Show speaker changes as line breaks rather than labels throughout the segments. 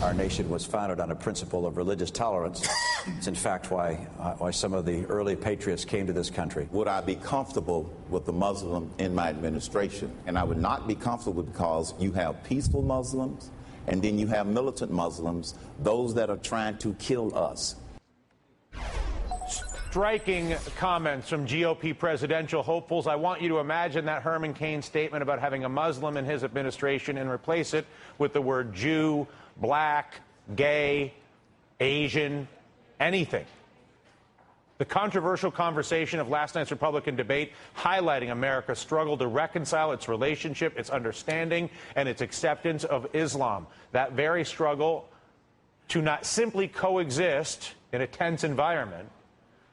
Our nation was founded on a principle of religious tolerance. It's in fact why some of the early patriots came to this country.
Would I be comfortable with a Muslim in my administration? And I would not be comfortable because you have peaceful Muslims and then you have militant Muslims, those that are trying to kill us.
Striking comments from GOP presidential hopefuls. I want you to imagine that Herman Cain statement about having a Muslim in his administration and replace it with the word Jew, black, gay, Asian, anything. The controversial conversation of last night's Republican debate highlighting America's struggle to reconcile its relationship, its understanding, and its acceptance of Islam. That very struggle to not simply coexist in a tense environment,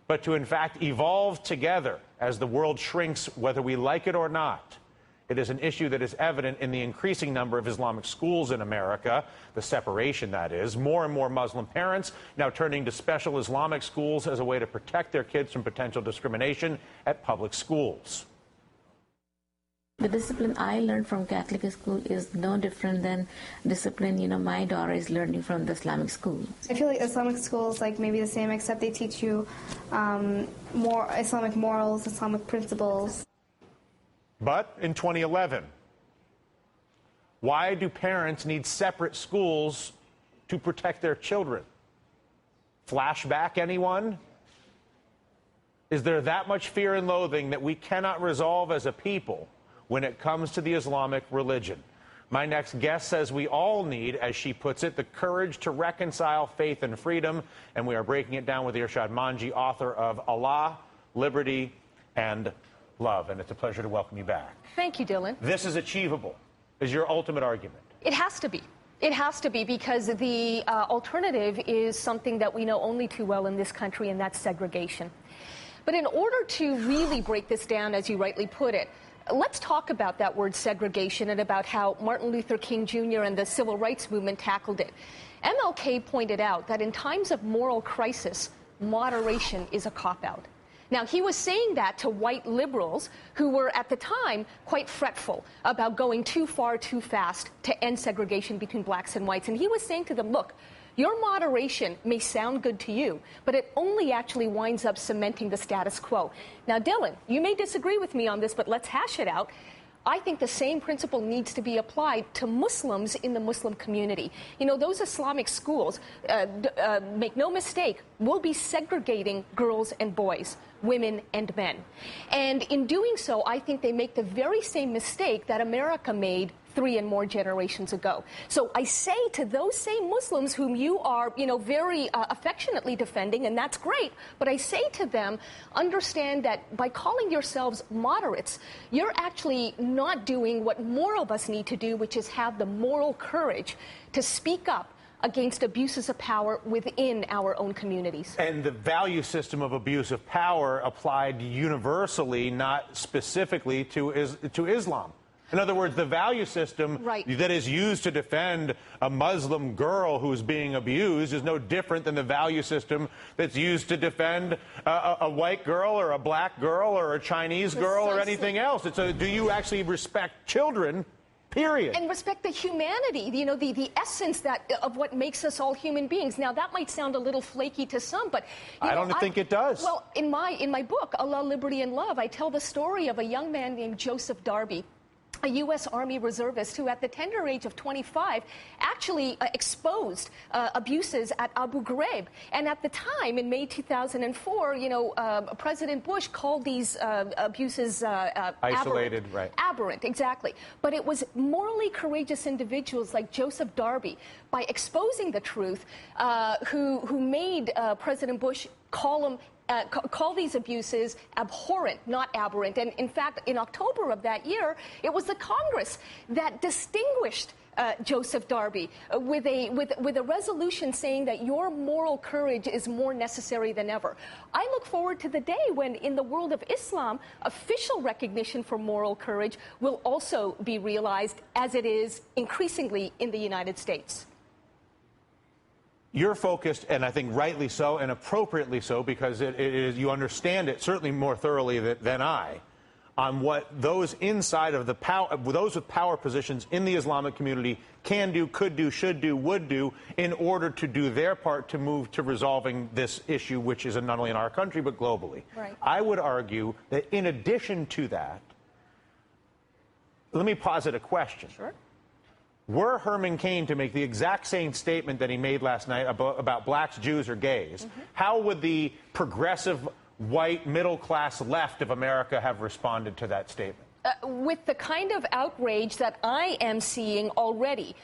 but to, in fact, evolve together as the world shrinks, whether we like it or not. It is an issue that is evident in the increasing number of Islamic schools in America, the separation, that is. More and more Muslim parents now turning to special Islamic schools as a way to protect their kids from potential discrimination at public schools.
The discipline I learned from Catholic school is no different than discipline, my daughter is learning from the Islamic school.
I feel like Islamic school is like maybe the same, except they teach you more Islamic morals, Islamic principles.
But in 2011, why do parents need separate schools to protect their children? Flashback, anyone? Is there that much fear and loathing that we cannot resolve as a people when it comes to the Islamic religion? My next guest says we all need, as she puts it, the courage to reconcile faith and freedom, and we are breaking it down with Irshad Manji, author of Allah, Liberty, and Love. And it's a pleasure to welcome you back.
Thank you, Dylan.
This is achievable, is your ultimate argument.
It has to be. It has to be, because the alternative is something that we know only too well in this country, and that's segregation. But in order to really break this down, as you rightly put it, let's talk about that word segregation and about how Martin Luther King Jr. and the civil rights movement tackled it. MLK pointed out that in times of moral crisis, moderation is a cop-out. Now, he was saying that to white liberals who were at the time quite fretful about going too far too fast to end segregation between blacks and whites. And he was saying to them, look, your moderation may sound good to you, but it only actually winds up cementing the status quo. Now, Dylan, you may disagree with me on this, but let's hash it out. I think the same principle needs to be applied to Muslims in the Muslim community. Those Islamic schools, make no mistake, will be segregating girls and boys, women and men. And in doing so, I think they make the very same mistake that America made 3 and more generations ago. So I say to those same Muslims whom you are, very affectionately defending, and that's great, but I say to them, understand that by calling yourselves moderates, you're actually not doing what more of us need to do, which is have the moral courage to speak up against abuses of power within our own communities. And
the value system of abuse of power applied universally, not specifically to Islam. In other words, the value system that is used to defend a Muslim girl who is being abused is no different than the value system that's used to defend a white girl or a black girl or a Chinese girl or anything else. It's do you actually respect children? Period. And respect the humanity, the essence of what makes us all human beings. Now, that might sound a little flaky to some, but I don't think it does. Well, in my book, Allah, Liberty, and Love, I tell the story of a young man named Joseph Darby, a U.S. Army reservist who, at the tender age of 25, actually exposed abuses at Abu Ghraib. And at the time, in May 2004, President Bush called these abuses isolated, aberrant, exactly. But it was morally courageous individuals like Joseph Darby, by exposing the truth, who made President Bush call these abuses abhorrent, not aberrant. And in fact, in October of that year, it was the Congress that distinguished Joseph Darby with a resolution saying that your moral courage is more necessary than ever. I look forward to the day when, in the world of Islam, official recognition for moral courage will also be realized, as it is increasingly in the United States. You're focused, and I think rightly so, and appropriately so, because it is, you understand it certainly more thoroughly than I, on what those inside of the power, those with power positions in the Islamic community can do, could do, should do, would do in order to do their part to move to resolving this issue, which is not only in our country but globally.
Right.
I would argue that in addition to that, let me posit a question.
Sure.
Were Herman Cain to make the exact same statement that he made last night about blacks, Jews, or gays, how would the progressive, white, middle-class left of America have responded to that statement?
With the kind of outrage that I am seeing already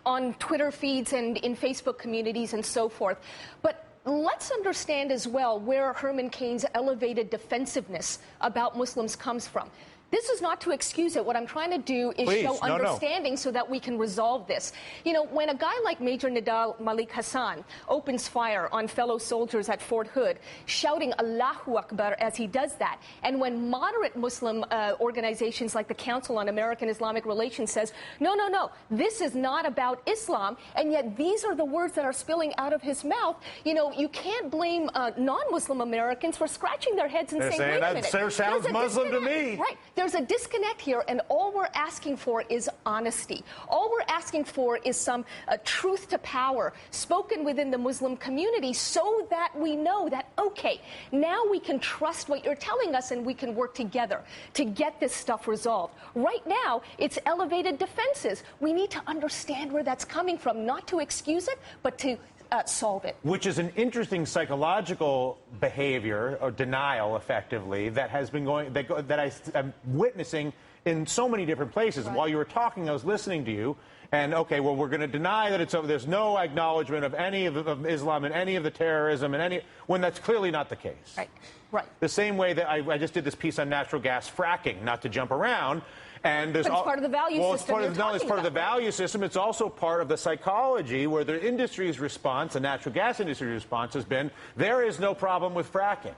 on Twitter feeds and in Facebook communities and so forth. But let's understand as well where Herman Cain's elevated defensiveness about Muslims comes from. This is not to excuse it. What I'm trying to do is show understanding so that we can resolve this. You know, when a guy like Major Nidal Malik Hassan opens fire on fellow soldiers at Fort Hood, shouting Allahu Akbar as he does that, and when moderate Muslim organizations like the Council on American Islamic Relations says, no, no, no, this is not about Islam, and yet these are the words that are spilling out of his mouth, you know, you can't blame non-Muslim Americans for scratching their heads and saying, wait a minute.
That sounds Muslim to me.
Right. There's a disconnect here, and all we're asking for is honesty. All we're asking for is some truth to power spoken within the Muslim community so that we know that, okay, now we can trust what you're telling us and we can work together to get this stuff resolved. Right now, it's elevated defenses. We need to understand where that's coming from, not to excuse it, but to solve it.
Which is an interesting psychological behavior or denial, effectively, that has been going, that I'm witnessing in so many different places.
Right.
While you were talking, I was listening to you, and okay, well, we're going to deny that it's over. There's no acknowledgement of any of Islam and any of the terrorism and any, when that's clearly not the case.
Right. Right.
The same way that I just did this piece on natural gas fracking, not to jump around. And there's
but it's part of the value system.
It's part of the value system. It's also part of the psychology where the industry's response, the natural gas industry's response, has been there is no problem with fracking.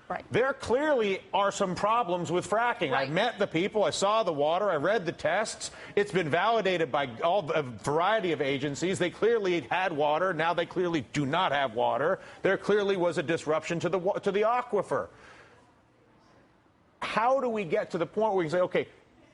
Right.
There clearly are some problems with fracking.
Right.
I've met the people. I saw the water. I read the tests. It's been validated by a variety of agencies. They clearly had water. Now they clearly do not have water. There clearly was a disruption to the aquifer. How do we get to the point where we can say, okay,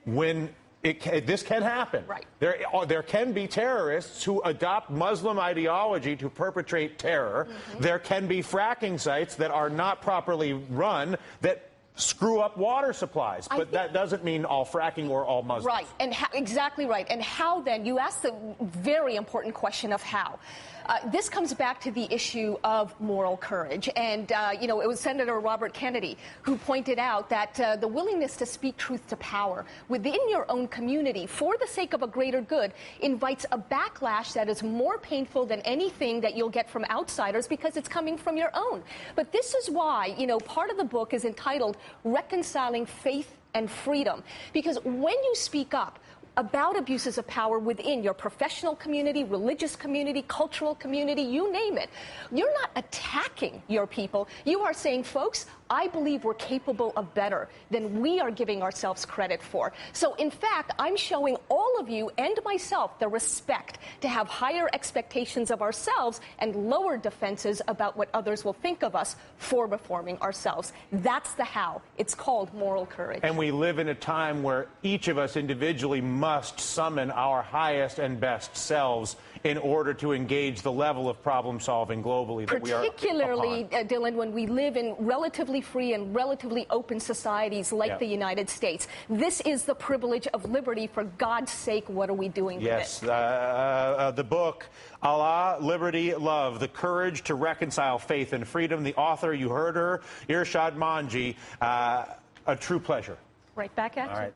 when this can happen.
Right.
There can be terrorists who adopt Muslim ideology to perpetrate terror. There can be fracking sites that are not properly run that screw up water supplies. But that doesn't mean all fracking or all Muslims.
Right. And exactly right. And how then? You asked the very important question of how. This comes back to the issue of moral courage. And, you know, it was Senator Robert Kennedy who pointed out that the willingness to speak truth to power within your own community for the sake of a greater good invites a backlash that is more painful than anything that you'll get from outsiders because it's coming from your own. But this is why, you know, part of the book is entitled Reconciling Faith and Freedom. Because when you speak up about abuses of power within your professional community, religious community, cultural community, you name it, you're not attacking your people. You are saying, folks, I believe we're capable of better than we are giving ourselves credit for. So, in fact, I'm showing all of you and myself the respect to have higher expectations of ourselves and lower defenses about what others will think of us for reforming ourselves. That's the how. It's called moral courage.
And we live in a time where each of us individually must summon our highest and best selves in order to engage the level of problem solving globally that we are
particularly,
upon.
Dylan, when we live in relatively free and relatively open societies like the United States. This is the privilege of liberty. For God's sake, what are we doing with it?
Yes, the book, Allah, Liberty, Love, The Courage to Reconcile Faith and Freedom. The author, you heard her, Irshad Manji. A true pleasure.
Right back at you.
All right.